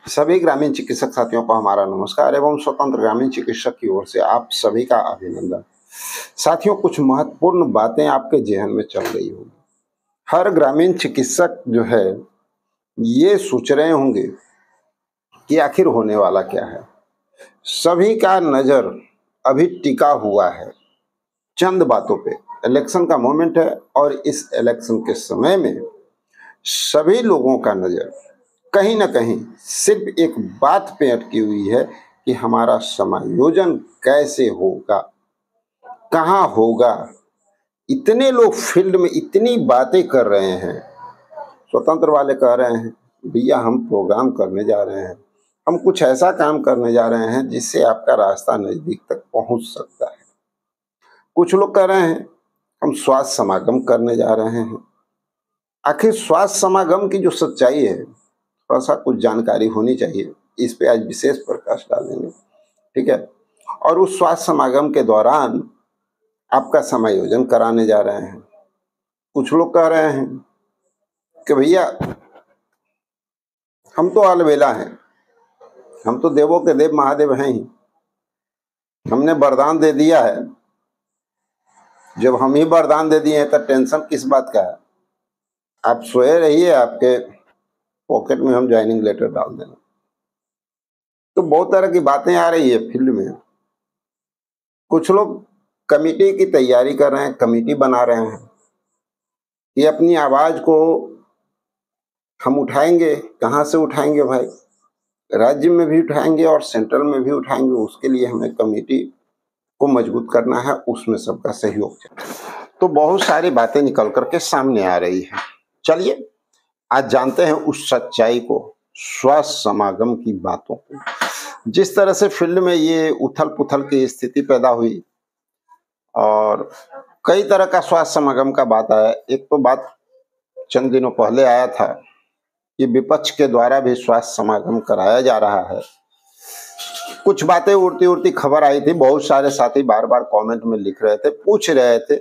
सभी ग्रामीण चिकित्सक साथियों को हमारा नमस्कार एवं स्वतंत्र ग्रामीण चिकित्सक की ओर से आप सभी का अभिनंदन। साथियों, कुछ महत्वपूर्ण बातें आपके जहन में चल रही होंगी। हर ग्रामीण चिकित्सक जो है ये सोच रहे होंगे कि आखिर होने वाला क्या है। सभी का नजर अभी टिका हुआ है चंद बातों पे। इलेक्शन का मोमेंट है और इस इलेक्शन के समय में सभी लोगों का नजर कहीं ना कहीं सिर्फ एक बात पे अटकी हुई है कि हमारा समायोजन कैसे होगा, कहाँ होगा। इतने लोग फील्ड में इतनी बातें कर रहे हैं। स्वतंत्र वाले कह रहे हैं भैया हम प्रोग्राम करने जा रहे हैं, हम कुछ ऐसा काम करने जा रहे हैं जिससे आपका रास्ता नजदीक तक पहुंच सकता है। कुछ लोग कह रहे हैं हम स्वास्थ्य समागम करने जा रहे हैं। आखिर स्वास्थ्य समागम की जो सच्चाई है थोड़ा सा कुछ जानकारी होनी चाहिए, इस पे आज विशेष प्रकाश डालेंगे, ठीक है। और उस स्वास्थ्य समागम के दौरान आपका समायोजन कराने जा रहे हैं। कुछ लोग कह रहे हैं कि भैया हम तो अलबेला हैं, हम तो देवों के देव महादेव हैं ही, हमने वरदान दे दिया है। जब हम ही वरदान दे दिए हैं तो टेंशन किस बात का है। आप सोए रहिए, आपके पॉकेट में हम ज्वाइनिंग लेटर डाल देंगे। तो बहुत तरह की बातें आ रही है फील्ड में। कुछ लोग कमेटी की तैयारी कर रहे हैं, कमेटी बना रहे हैं कि अपनी आवाज को हम उठाएंगे। कहाँ से उठाएंगे भाई? राज्य में भी उठाएंगे और सेंट्रल में भी उठाएंगे। उसके लिए हमें कमेटी को मजबूत करना है, उसमें सबका सहयोग चाहिए। तो बहुत सारी बातें निकल करके सामने आ रही है। चलिए आज जानते हैं उस सच्चाई को, स्वास्थ्य समागम की बातों को। जिस तरह से फील्ड में ये उथल पुथल की स्थिति पैदा हुई और कई तरह का स्वास्थ्य समागम का बात आया। एक तो बात चंद दिनों पहले आया था कि विपक्ष के द्वारा भी स्वास्थ्य समागम कराया जा रहा है। कुछ बातें उड़ती उड़ती खबर आई थी। बहुत सारे साथी बार बार कमेंट में लिख रहे थे, पूछ रहे थे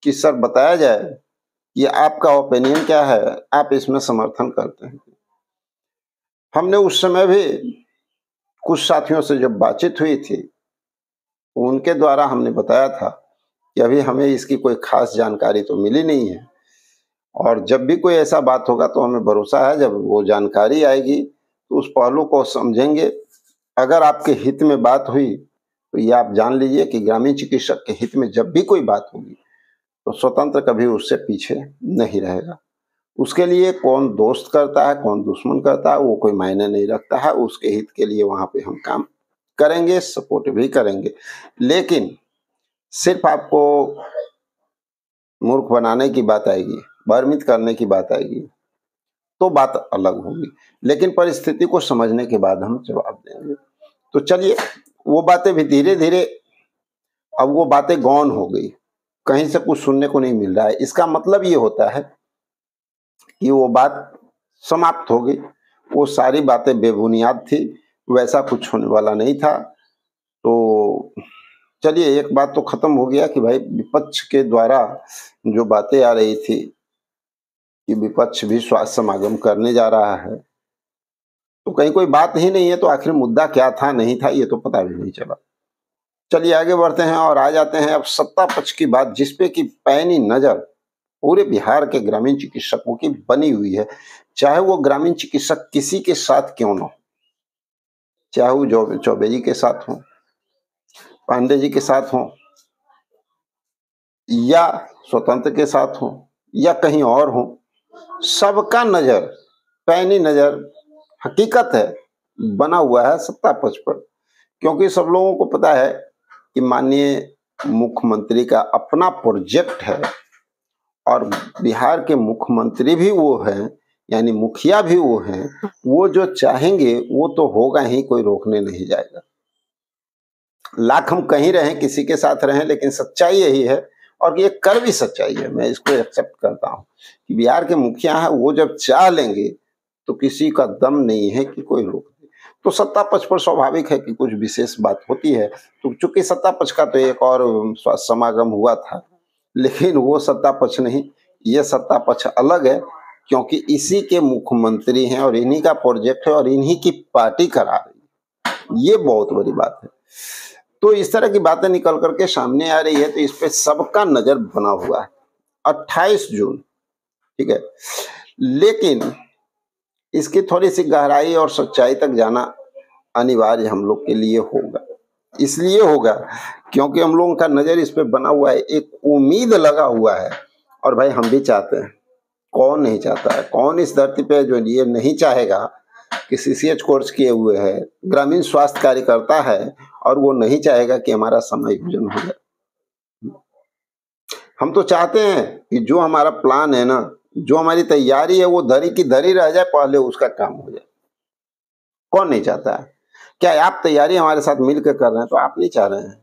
कि सर बताया जाए कि आपका ओपिनियन क्या है, आप इसमें समर्थन करते हैं। हमने उस समय भी कुछ साथियों से जब बातचीत हुई थी उनके द्वारा हमने बताया था कि अभी हमें इसकी कोई खास जानकारी तो मिली नहीं है और जब भी कोई ऐसा बात होगा तो हमें भरोसा है जब वो जानकारी आएगी तो उस पहलू को समझेंगे। अगर आपके हित में बात हुई तो ये आप जान लीजिए कि ग्रामीण चिकित्सक के हित में जब भी कोई बात होगी तो स्वतंत्र कभी उससे पीछे नहीं रहेगा। उसके लिए कौन दोस्त करता है कौन दुश्मन करता है वो कोई मायने नहीं रखता है। उसके हित के लिए वहां पे हम काम करेंगे, सपोर्ट भी करेंगे। लेकिन सिर्फ आपको मूर्ख बनाने की बात आएगी, भ्रमित करने की बात आएगी तो बात अलग होगी। लेकिन परिस्थिति को समझने के बाद हम जवाब देंगे। तो चलिए वो बातें भी धीरे धीरे अब वो बातें गौन हो गई, कहीं से कुछ सुनने को नहीं मिल रहा है। इसका मतलब ये होता है कि वो बात समाप्त हो गई। वो सारी बातें बेबुनियाद थी, वैसा कुछ होने वाला नहीं था। तो चलिए एक बात तो खत्म हो गया कि भाई विपक्ष के द्वारा जो बातें आ रही थी कि विपक्ष भी स्वास्थ्य समागम करने जा रहा है, तो कहीं कोई बात ही नहीं है तो आखिर मुद्दा क्या था नहीं था ये तो पता भी नहीं चला। चलिए आगे बढ़ते हैं और आ जाते हैं अब सत्ता पक्ष की बात, जिसपे की पैनी नजर पूरे बिहार के ग्रामीण चिकित्सकों की बनी हुई है। चाहे वो ग्रामीण चिकित्सक किसी के साथ क्यों न हो, चाहे वो चौबे जी के साथ हो, पांडे जी के साथ हो या स्वतंत्र के साथ हो या कहीं और हो, सबका नजर पैनी नजर हकीकत है बना हुआ है सत्ता पक्ष पर। क्योंकि सब लोगों को पता है कि माननीय मुख्यमंत्री का अपना प्रोजेक्ट है और बिहार के मुख्यमंत्री भी वो हैं, यानी मुखिया भी वो हैं। वो जो चाहेंगे वो तो होगा ही, कोई रोकने नहीं जाएगा। लाख हम कहीं रहें, किसी के साथ रहें, लेकिन सच्चाई यही है और ये कर भी सच्चाई है। मैं इसको एक्सेप्ट करता हूँ कि बिहार के मुखिया हैं, वो जब चाह लेंगे तो किसी का दम नहीं है कि कोई रोक दे। तो सत्ता पक्ष पर स्वाभाविक है कि कुछ विशेष बात होती है। तो चूंकि सत्ता पक्ष का तो एक और समागम हुआ था, लेकिन वो सत्ता पक्ष नहीं, ये सत्ता पक्ष अलग है। क्योंकि इसी के मुख्यमंत्री हैं और इन्हीं का प्रोजेक्ट है और इन्हीं की पार्टी करा रही है। ये बहुत बड़ी बात है। तो इस तरह की बातें निकल करके सामने आ रही है, तो इस पे सबका नजर बना हुआ है। 28 जून, ठीक है, लेकिन इसकी थोड़ी सी गहराई और सच्चाई तक जाना अनिवार्य हम लोग के लिए होगा। इसलिए होगा क्योंकि हम लोगों का नजर इस पे बना हुआ है, एक उम्मीद लगा हुआ है। और भाई हम भी चाहते हैं, कौन नहीं चाहता है? कौन इस धरती पे जो ये नहीं चाहेगा कि सीसीएच कोर्स किए हुए है, ग्रामीण स्वास्थ्य कार्यकर्ता है, और वो नहीं चाहेगा कि हमारा समायोजन हो जाए। हम तो चाहते हैं कि जो हमारा प्लान है ना, जो हमारी तैयारी है, वो धरी की धरी रह जाए, पहले उसका काम हो जाए। कौन नहीं चाहता है? क्या आप तैयारी हमारे साथ मिलकर कर रहे हैं, तो आप नहीं चाह रहे हैं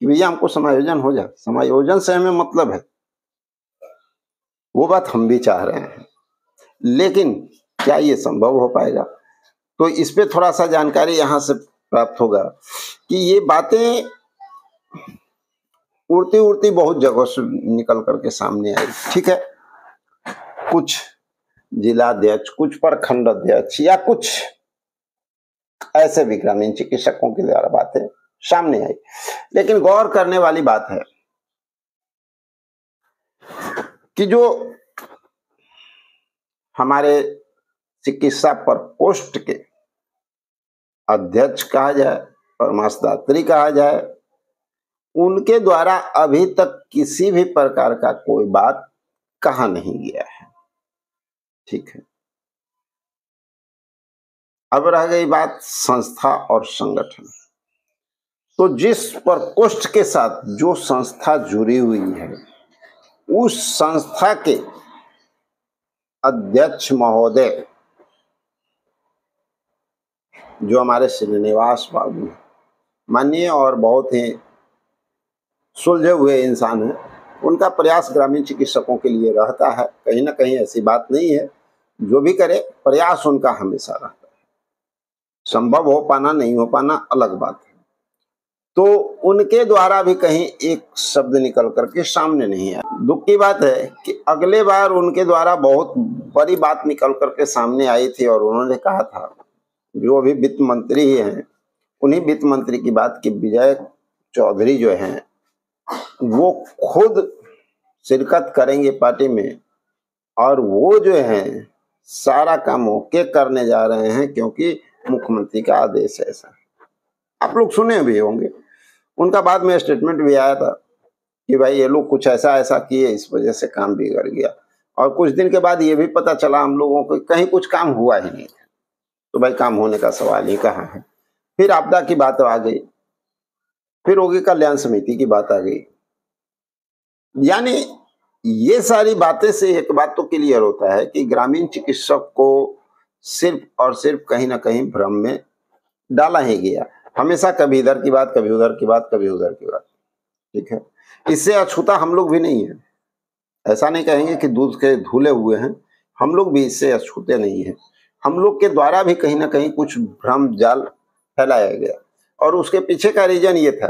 कि भैया हमको समायोजन हो जाए? समायोजन से हमें मतलब है, वो बात हम भी चाह रहे हैं, लेकिन क्या ये संभव हो पाएगा? तो इस पे थोड़ा सा जानकारी यहाँ से प्राप्त होगा कि ये बातें उड़ती उड़ती बहुत जगह से निकल करके सामने आई। ठीक है, कुछ जिलाध्यक्ष, कुछ प्रखंड अध्यक्ष या कुछ ऐसे भी ग्रामीण चिकित्सकों के द्वारा बातें सामने आई, लेकिन गौर करने वाली बात है कि जो हमारे चिकित्सा प्रकोष्ठ के अध्यक्ष कहा जाए, परामर्शदात्री कहा जाए, उनके द्वारा अभी तक किसी भी प्रकार का कोई बात कहा नहीं गया है। ठीक है, अब रह गई बात संस्था और संगठन। तो जिस प्रकोष्ठ के साथ जो संस्था जुड़ी हुई है, उस संस्था के अध्यक्ष महोदय जो हमारे श्रीनिवास बाबू माननीय और बहुत ही सुलझे हुए इंसान हैं, उनका प्रयास ग्रामीण चिकित्सकों के लिए रहता है। कहीं ना कहीं ऐसी बात नहीं है, जो भी करे प्रयास उनका हमेशा रहता है। संभव हो पाना नहीं हो पाना अलग बात है। तो उनके द्वारा भी कहीं एक शब्द निकल करके सामने नहीं आया। दुख की बात है कि अगले बार उनके द्वारा बहुत बड़ी बात निकल करके सामने आई थी और उन्होंने कहा था, जो अभी वित्त मंत्री ही हैं, उन्हीं वित्त मंत्री की बात की विजय चौधरी जो हैं, वो खुद शिरकत करेंगे पार्टी में, और वो जो हैं सारा काम ओके करने जा रहे हैं, क्योंकि मुख्यमंत्री का आदेश है ऐसा। आप लोग सुने भी होंगे, उनका बाद में स्टेटमेंट भी आया था कि भाई ये लोग कुछ ऐसा ऐसा किए, इस वजह से काम बिगड़ गया। और कुछ दिन के बाद ये भी पता चला हम लोगों को कहीं कुछ काम हुआ ही नहीं था। तो भाई काम होने का सवाल ही कहाँ है। फिर आपदा की बात आ गई, फिर रोगी कल्याण समिति की बात आ गई। यानी ये सारी बातें से एक बात तो क्लियर होता है कि ग्रामीण चिकित्सक को सिर्फ और सिर्फ कहीं ना कहीं भ्रम में डाला ही गया। हमेशा कभी इधर की बात, कभी उधर की बात, कभी उधर की बात। ठीक है, इससे अछूता हम लोग भी नहीं है। ऐसा नहीं कहेंगे कि दूध के धुले हुए हैं, हम लोग भी इससे अछूते नहीं है। हम लोग के द्वारा भी कहीं ना कहीं कुछ भ्रम जाल फैलाया गया, और उसके पीछे का रीजन ये था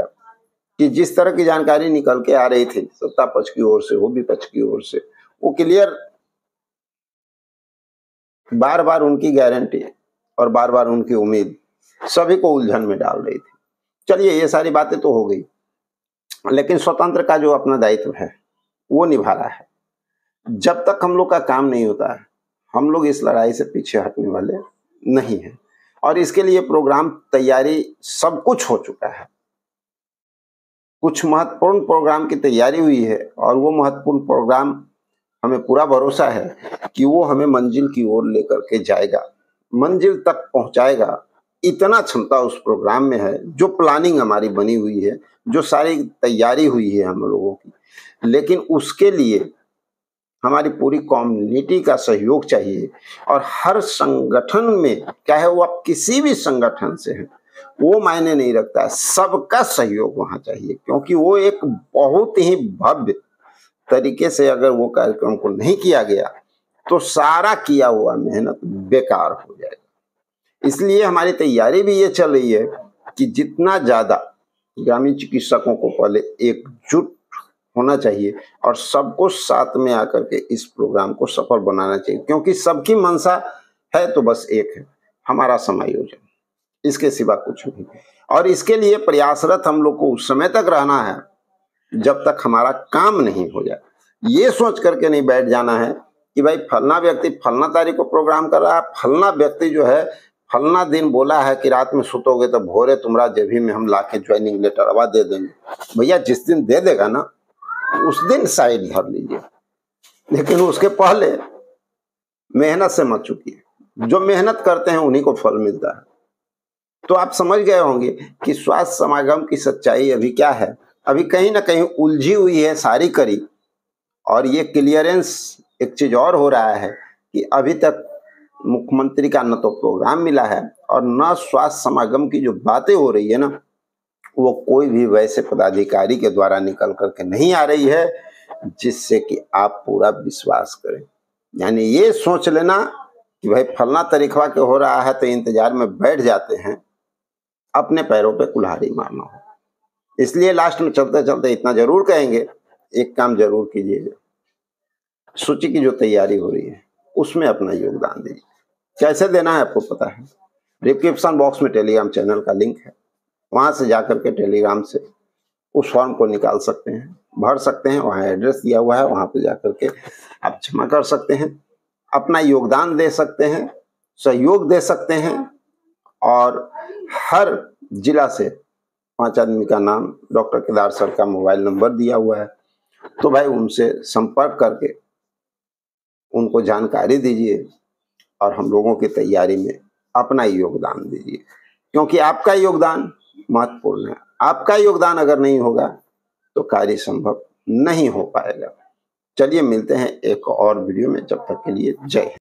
कि जिस तरह की जानकारी निकल के आ रही थी सत्ता पक्ष की ओर से हो, विपक्ष की ओर से, वो क्लियर बार बार उनकी गारंटी और बार बार उनकी उम्मीद सभी को उलझन में डाल रही थी। चलिए ये सारी बातें तो हो गई, लेकिन स्वतंत्र का जो अपना दायित्व है वो निभा रहा है। जब तक हम लोग का काम नहीं होता है, हम लोग इस लड़ाई से पीछे हटने वाले नहीं हैं। और इसके लिए प्रोग्राम तैयारी सब कुछ हो चुका है। कुछ महत्वपूर्ण प्रोग्राम की तैयारी हुई है, और वो महत्वपूर्ण प्रोग्राम हमें पूरा भरोसा है कि वो हमें मंजिल की ओर लेकर के जाएगा, मंजिल तक पहुंचाएगा। इतना क्षमता उस प्रोग्राम में है। जो प्लानिंग हमारी बनी हुई है, जो सारी तैयारी हुई है हम लोगों की, लेकिन उसके लिए हमारी पूरी कम्युनिटी का सहयोग चाहिए। और हर संगठन में, चाहे वो आप किसी भी संगठन से हैं, वो मायने नहीं रखता, सबका सहयोग वहां चाहिए, क्योंकि वो एक बहुत ही भव्य तरीके से अगर वो कार्यक्रम को नहीं किया गया तो सारा किया हुआ मेहनत बेकार हो जाएगा। इसलिए हमारी तैयारी भी ये चल रही है कि जितना ज्यादा ग्रामीण चिकित्सकों को पहले एकजुट होना चाहिए और सबको साथ में आकर के इस प्रोग्राम को सफल बनाना चाहिए, क्योंकि सबकी मंशा है तो बस एक है, हमारा समायोजन, इसके सिवा कुछ नहीं। और इसके लिए प्रयासरत हम लोग को उस समय तक रहना है जब तक हमारा काम नहीं हो जाए। ये सोच करके नहीं बैठ जाना है कि भाई फलना व्यक्ति फलना तारीख को प्रोग्राम कर रहा है, फलना व्यक्ति जो है फलना दिन बोला है कि रात में सुतोगे तो भोरे तुम्हारा जेबी में हम लाके ज्वाइनिंग लेटर आवा दे देंगे। भैया जिस दिन दे देगा ना उस दिन साइड धर लीजिए, लेकिन उसके पहले मेहनत से मत चुकिए। जो मेहनत करते हैं उन्हीं को फल मिलता है। तो आप समझ गए होंगे कि स्वास्थ्य समागम की सच्चाई अभी क्या है। अभी कहीं ना कहीं उलझी हुई है सारी कड़ी, और ये क्लियरेंस एक चीज और हो रहा है कि अभी तक मुख्यमंत्री का न तो प्रोग्राम मिला है और न स्वास्थ्य समागम की जो बातें हो रही है ना, वो कोई भी वैसे पदाधिकारी के द्वारा निकल करके नहीं आ रही है जिससे कि आप पूरा विश्वास करें। यानी ये सोच लेना कि भाई फलना तरीखवा के हो रहा है तो इंतजार में बैठ जाते हैं, अपने पैरों पे कुल्हाड़ी मारना हो। इसलिए लास्ट में चलते चलते इतना जरूर कहेंगे, एक काम जरूर कीजिएगा, सूची की जो तैयारी हो रही है उसमें अपना योगदान दीजिए। कैसे देना है आपको पता है, डिस्क्रिप्शन बॉक्स में टेलीग्राम चैनल का लिंक है, वहां से जाकर के टेलीग्राम से उस फॉर्म को निकाल सकते हैं, भर सकते हैं, वहाँ एड्रेस दिया हुआ है, वहां पे जाकर के आप जमा कर सकते हैं, अपना योगदान दे सकते हैं, सहयोग दे सकते हैं। और हर जिला से 5 आदमी का नाम, डॉक्टर केदार सर का मोबाइल नंबर दिया हुआ है, तो भाई उनसे संपर्क करके उनको जानकारी दीजिए और हम लोगों की तैयारी में अपना योगदान दीजिए, क्योंकि आपका योगदान महत्वपूर्ण है। आपका योगदान अगर नहीं होगा तो कार्य संभव नहीं हो पाएगा। चलिए मिलते हैं एक और वीडियो में, जब तक के लिए जय हिंद।